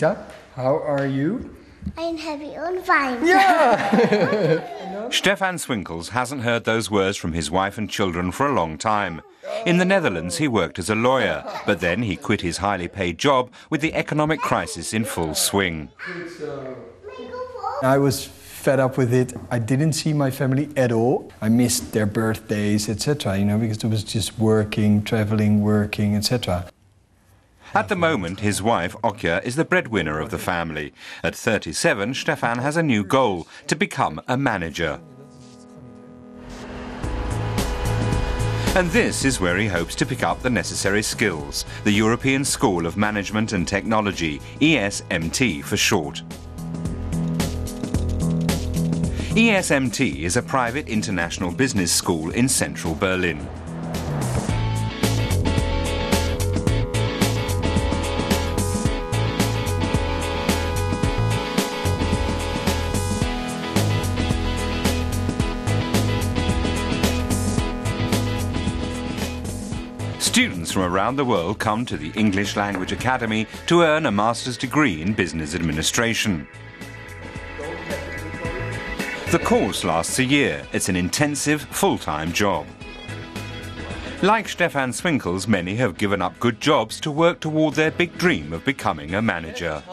Rita. How are you? I'm happy and fine. Yeah! Stephan Swinkels hasn't heard those words from his wife and children for a long time. In the Netherlands, he worked as a lawyer, but then he quit his highly paid job with the economic crisis in full swing. I was fed up with it. I didn't see my family at all. I missed their birthdays, etc., you know, because it was just working, traveling, working, etc. At the moment, his wife, Okja, is the breadwinner of the family. At 37, Stephan has a new goal, to become a manager. And this is where he hopes to pick up the necessary skills, the European School of Management and Technology, ESMT for short. ESMT is a private international business school in central Berlin. Students from around the world come to the English Language Academy to earn a master's degree in business administration. The course lasts a year. It's an intensive, full-time job. Like Stephan Swinkels, many have given up good jobs to work toward their big dream of becoming a manager.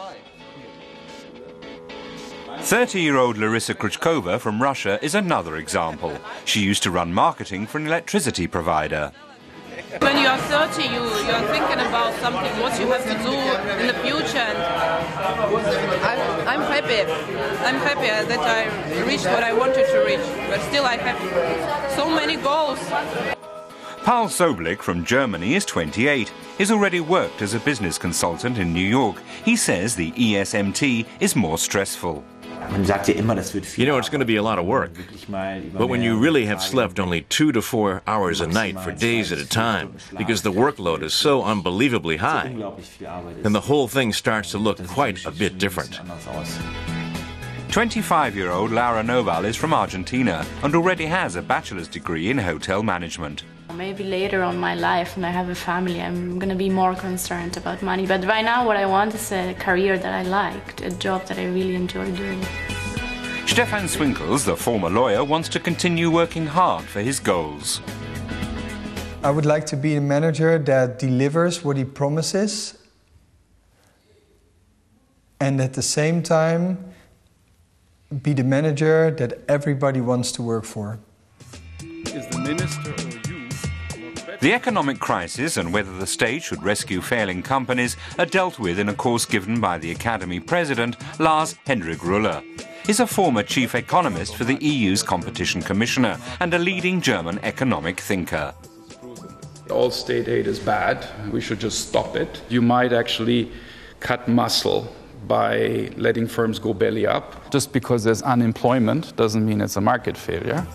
30-year-old Larissa KRYUCHKOVA from Russia is another example. She used to run marketing for an electricity provider. When you are 30, you are thinking about something, what you have to do in the future, and I'm happy. I'm happy that I reached what I wanted to reach, but still I have so many goals. Paul Soblik from Germany is 28. He's already worked as a business consultant in New York. He says the ESMT is more stressful. You know, it's going to be a lot of work, but when you really have slept only 2 to 4 hours a night for days at a time, because the workload is so unbelievably high, then the whole thing starts to look quite a bit different. 25-year-old Laura NOVAL is from Argentina and already has a bachelor's degree in hotel management. Maybe later on in my life, when I have a family, I'm going to be more concerned about money. But right now what I want is a career that I like, a job that I really enjoy doing. Stephan Swinkels, the former lawyer, wants to continue working hard for his goals. I would like to be a manager that delivers what he promises and at the same time be the manager that everybody wants to work for. Is the minister or you? The economic crisis and whether the state should rescue failing companies are dealt with in a course given by the Academy president, LARS-HENDRIK. He's a former chief economist for the EU's competition commissioner and a leading German economic thinker. All state aid is bad. We should just stop it. You might actually cut muscle by letting firms go belly up. Just because there's unemployment doesn't mean it's a market failure.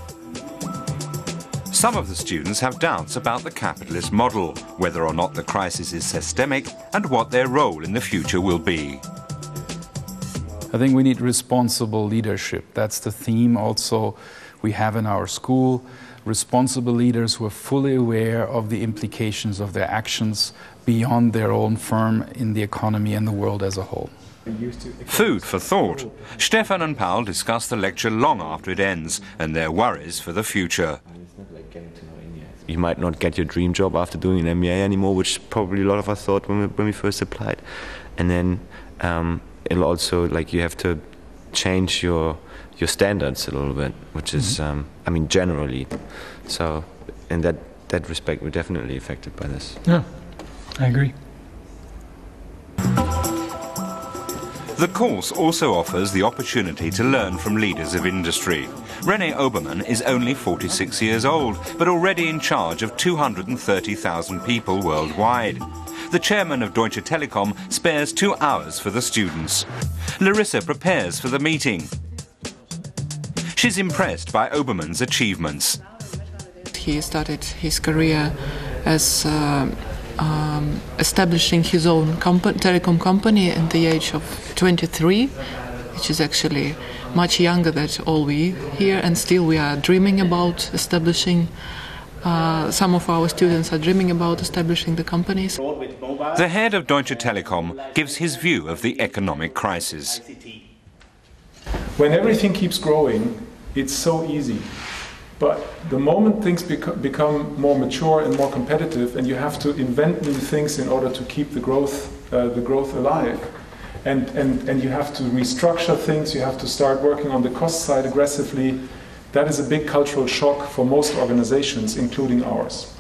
Some of the students have doubts about the capitalist model, whether or not the crisis is systemic and what their role in the future will be. I think we need responsible leadership. That's the theme also we have in our school. Responsible leaders who are fully aware of the implications of their actions beyond their own firm in the economy and the world as a whole. Food for thought. Stephan and Paul discuss the lecture long after it ends and their worries for the future. You might not get your dream job after doing an MBA anymore, which probably a lot of us thought when we first applied. And then it'll also, like, you have to change your standards a little bit, which is, I mean, generally. So in that respect, we're definitely affected by this. Yeah, I agree. The course also offers the opportunity to learn from leaders of industry. René Obermann is only 46 years old, but already in charge of 230,000 people worldwide. The chairman of Deutsche Telekom spares 2 hours for the students. Larissa prepares for the meeting. She's impressed by Obermann's achievements. He started his career as establishing his own telecom company at the age of 23, which is actually much younger than all we here, and still we are dreaming about establishing Some of our students are dreaming about establishing the companies. The head of Deutsche Telekom gives his view of the economic crisis. When everything keeps growing, it's so easy. But the moment things become more mature and more competitive, and you have to invent new things in order to keep the growth alive, and you have to restructure things, you have to start working on the cost side aggressively, that is a big cultural shock for most organizations, including ours.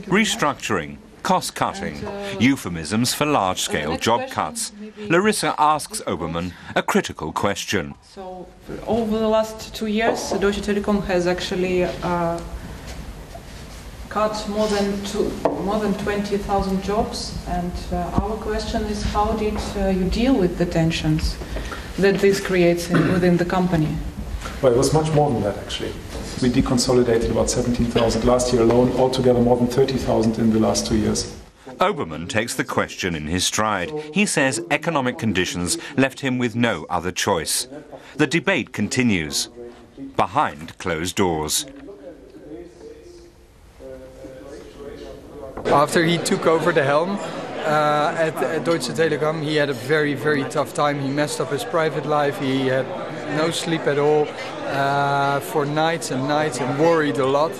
Restructuring, cost-cutting, euphemisms for large-scale job cuts. Larissa asks Obermann a critical question. So, over the last 2 years, Deutsche Telekom has actually cut more than 20,000 jobs, and our question is, how did you deal with the tensions that this creates within the company? Well, it was much more than that, actually. We deconsolidated about 17,000 last year alone, altogether more than 30,000 in the last 2 years. Obermann takes the question in his stride. He says economic conditions left him with no other choice. The debate continues, behind closed doors. After he took over the helm at Deutsche Telekom, he had a very, very tough time. He messed up his private life. He had no sleep at all for nights and nights, and worried a lot.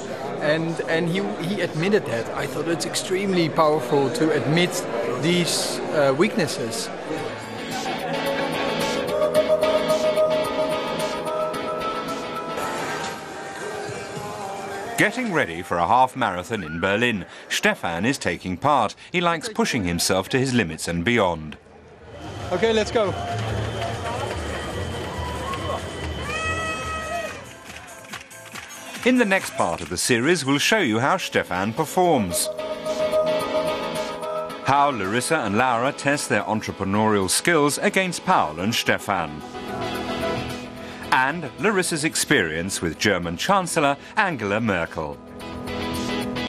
And he admitted that. I thought it's extremely powerful to admit these weaknesses. Getting ready for a half marathon in Berlin, Stephan is taking part. He likes pushing himself to his limits and beyond. Okay, let's go. In the next part of the series, we'll show you how Stephan performs. How Larissa and Laura test their entrepreneurial skills against Paul and Stephan. And Larissa's experience with German Chancellor Angela Merkel.